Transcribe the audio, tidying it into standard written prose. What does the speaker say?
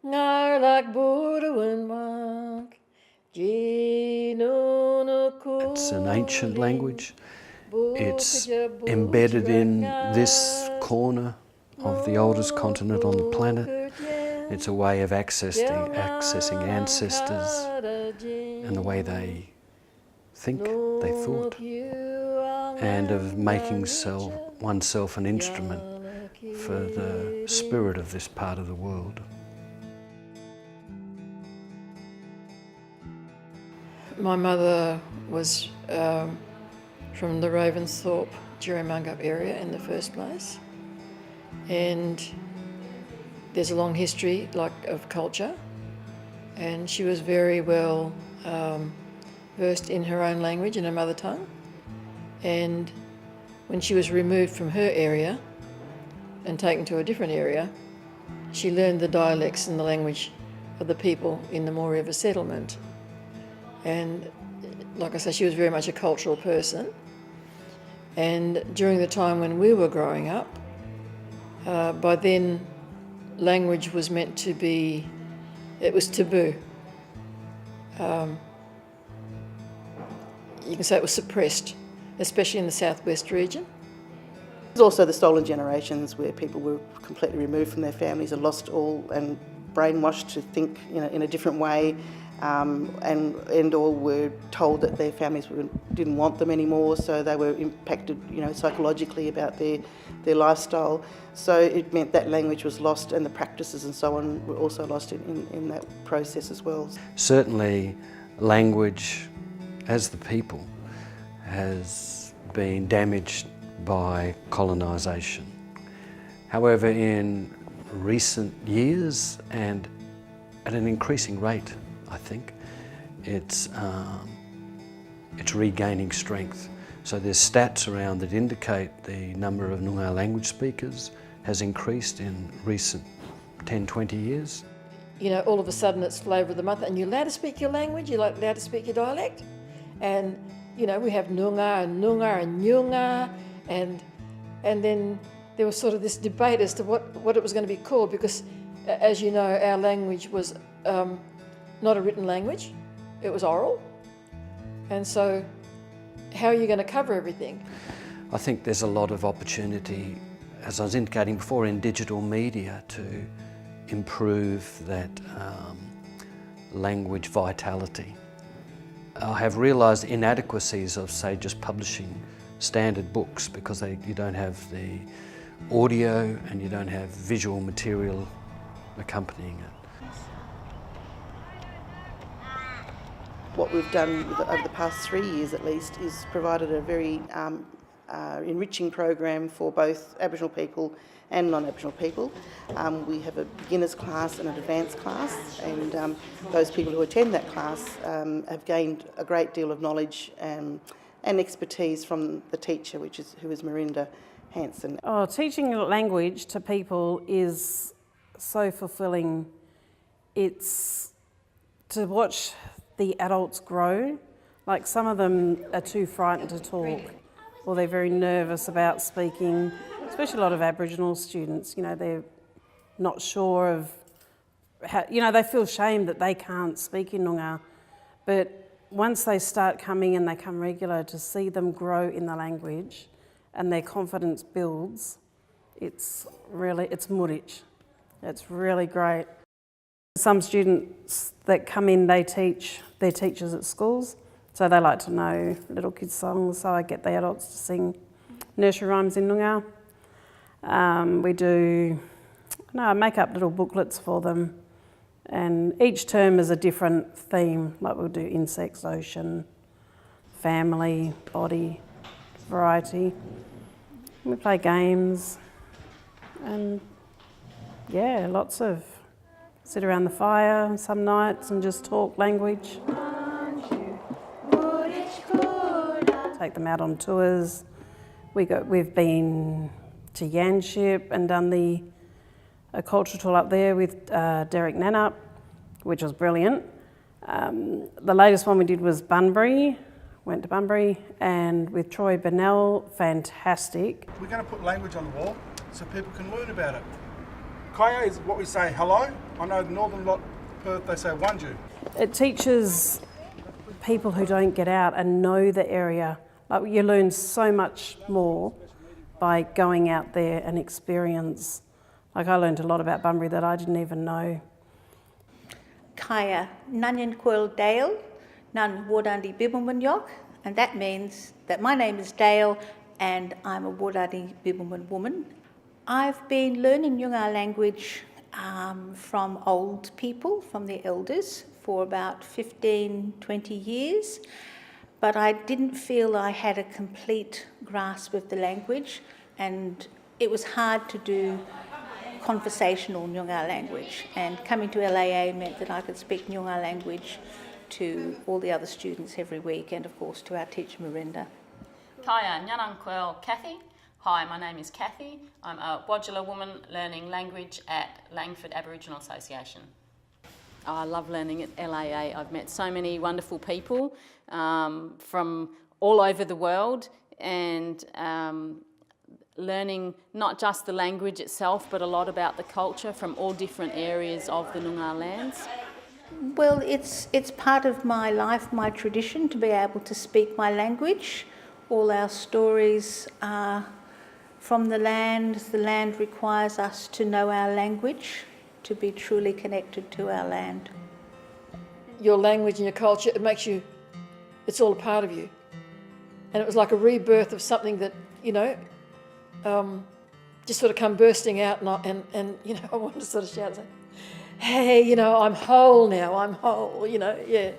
It's an ancient language. It's embedded in this corner of the oldest continent on the planet. It's a way of accessing ancestors and the way they think, they thought, and of making oneself an instrument for the spirit of this part of the world. My mother was from the Ravensthorpe, Juramanga area in the first place, and there's a long history of culture, and she was very well versed in her own language, in her mother tongue. And when she was removed from her area and taken to a different area, she learned the dialects and the language of the people in the Moore River settlement. And like I say, she was very much a cultural person. And during the time when we were growing up, by then language was meant to be, it was taboo. You can say it was suppressed, especially in the southwest region. There's also the stolen generations where people were completely removed from their families and lost all and brainwashed to think in a different way, and all were told that their families didn't want them anymore, so they were impacted psychologically about their lifestyle. So it meant that language was lost, and the practices and so on were also lost in that process as well. Certainly language as the people has been damaged by colonisation. However, in recent years and at an increasing rate, I think, it's regaining strength. So there's stats around that indicate the number of Noongar language speakers has increased in recent 10, 20 years. All of a sudden it's flavour of the month, and you're allowed to speak your language, you're allowed to speak your dialect. And, we have Nyunga and Nyunga, and then there was sort of this debate as to what it was going to be called, because, as you know, our language was not a written language, it was oral. And so how are you going to cover everything? I think there's a lot of opportunity, as I was indicating before, in digital media to improve that language vitality. I have realised inadequacies of, say, just publishing standard books, because you don't have the audio and you don't have visual material accompanying it. What we've done over the past 3 years at least is provided a very enriching program for both Aboriginal people and non-Aboriginal people. We have a beginners class and an advanced class, and those people who attend that class have gained a great deal of knowledge and expertise from the teacher, who is Marinda Hanson. Oh, teaching language to people is so fulfilling. It's to watch the adults grow. Like, some of them are too frightened to talk, or they're very nervous about speaking, especially a lot of Aboriginal students. They're not sure of how, they feel shame that they can't speak in Noongar. But once they start coming and they come regular, to see them grow in the language and their confidence builds, it's murich. It's really great. Some students that come in, they teach their teachers at schools, so they like to know little kids' songs, so I get the adults to sing nursery rhymes in Nyunga. I make up little booklets for them, and each term is a different theme. Like, we'll do insects, ocean, family, body, variety. We play games, and lots of sit around the fire some nights and just talk language. Take them out on tours. We've been to Yanship and done a culture tour up there with Derek Nannup, which was brilliant. The latest one we did was Bunbury. Went to Bunbury, and with Troy Bennell, fantastic. We're going to put language on the wall so people can learn about it. Kaya is what we say hello. I know the northern lot, Perth, they say wanju. It teaches people who don't get out and know the area. Like, you learn so much more by going out there and experience. Like, I learned a lot about Bunbury that I didn't even know. Kaya Nunyan Coil Dale, Nun Wardandi Bibbulmun Yok, and that means that my name is Dale and I'm a Wardandi Bibbulmun woman. I've been learning Nyungar language from old people, from the elders, for about 15, 20 years, but I didn't feel I had a complete grasp of the language, and it was hard to do conversational Nyungar language, and coming to LAA meant that I could speak Nyungar language to all the other students every week, and of course to our teacher Mirinda. Kaya Nyanankwel Kathy. Hi, my name is Kathy. I'm a Wodjula woman learning language at Langford Aboriginal Association. I love learning at LAA. I've met so many wonderful people from all over the world, and learning not just the language itself, but a lot about the culture from all different areas of the Noongar lands. Well, it's part of my life, my tradition, to be able to speak my language. All our stories are from the land. The land requires us to know our language, to be truly connected to our land. Your language and your culture, it makes you, it's all a part of you. And it was like a rebirth of something that, you know, just sort of come bursting out, and you know, I wanted to sort of shout and say, hey, you know, I'm whole now, I'm whole, you know, yeah.